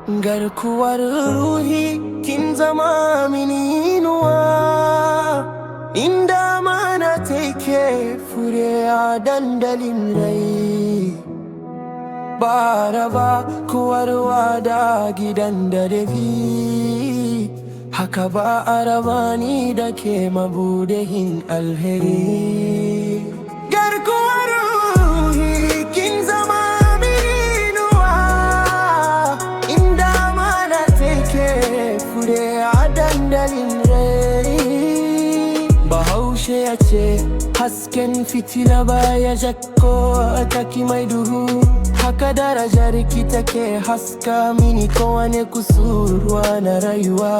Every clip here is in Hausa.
garkuwar ruhi kin zama mini inuwa, inda mana take fure a dandalin rai. Ba raba kowarwa da gidan da dafi, haka ba a raba ni da ke mabuɗin alheri. Garkuwar ruhi kin zama mini inuwa, inda mana take fure a dandalin rai. Bahaushe ya ce hasken fitila baya jakko taki mai duhu, haka darajar ki take haska mini kowane kusurwa na rayuwa.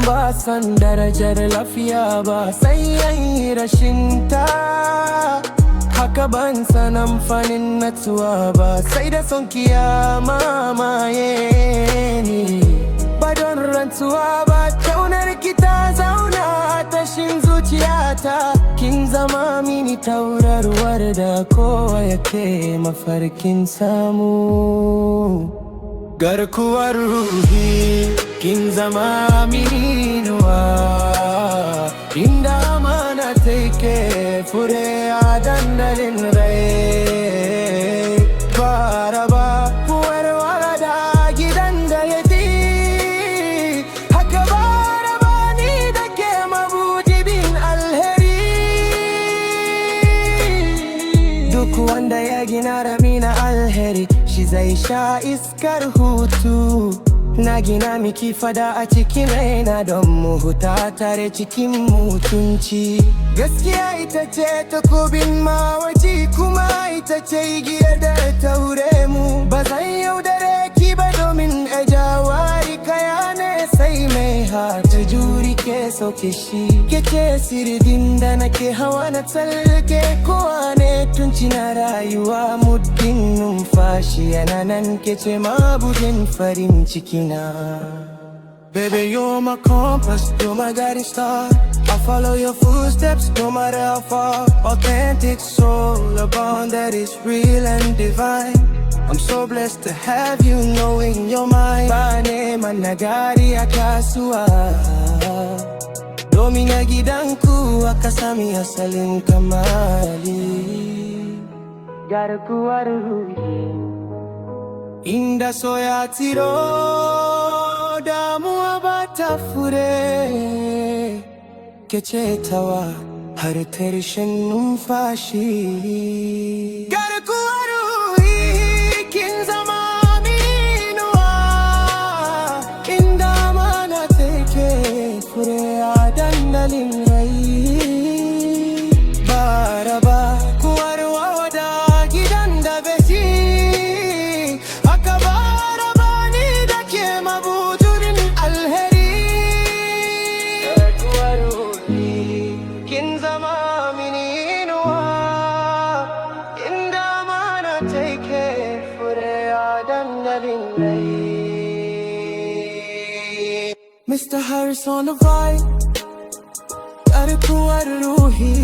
Ba san darajar lafiya ba sai yayi rashin ta, haka ban san amfanin natsuwa ba sai da son ki ya mamaye ni. Ba don rantsuwa ba kaunar ki ta zauna tashin zuciyata, kin zama mini taurarwar da kowa yake mafarkin samu. Garkuwar ruhi kin zama mini inuwa, inda mana take fure a dandalin rai. Ba raba kowarwa da gidan da ya fi, haka ba raba ni da ke mabuɗin alheri. Duk wanda ya gina rami na alheri shi zai sha iskar hutu. Na gina miki fada a cikin raina don mu huta tare cikin mutunci. Gaskiya ita ce takobin mawaji, kuma ita ce igiyar da taure mu. Ba zan yaudare ki ba domin a jawari kaya ne sai mai hata juri ke sauke shi. Ke ce sirdin da nake hawa na tsallake kowa ne tunci na rayuwa. Muddin numfashi yana nan ke ce mabuɗin farin ciki. Baby, you're my compass, you're my guiding star. I follow your footsteps no matter how far. Authentic soul, a bond that is real and divine. I'm so blessed to have you knowing you're mine. Ba neman nagari a kasuwa, domin a gidanku aka sami asalin kamali. Garkuwar ruhi, inda so ya tiro damuwa ba ta fure. Ke ce tawa har karshen numfashi. Garkuwar ruhi kin zama mini inuwa, inda mana take fure a dandalin rai. Ba raba kowarwa da gidan da bai fi, haka ba raba ni da ke mabuɗin alheri. Garkuwar ruhi kin zama mini inuwa, inda mana take fure a dandalin rai. Mr. Harris on the vibe. Garkuwar ruhi.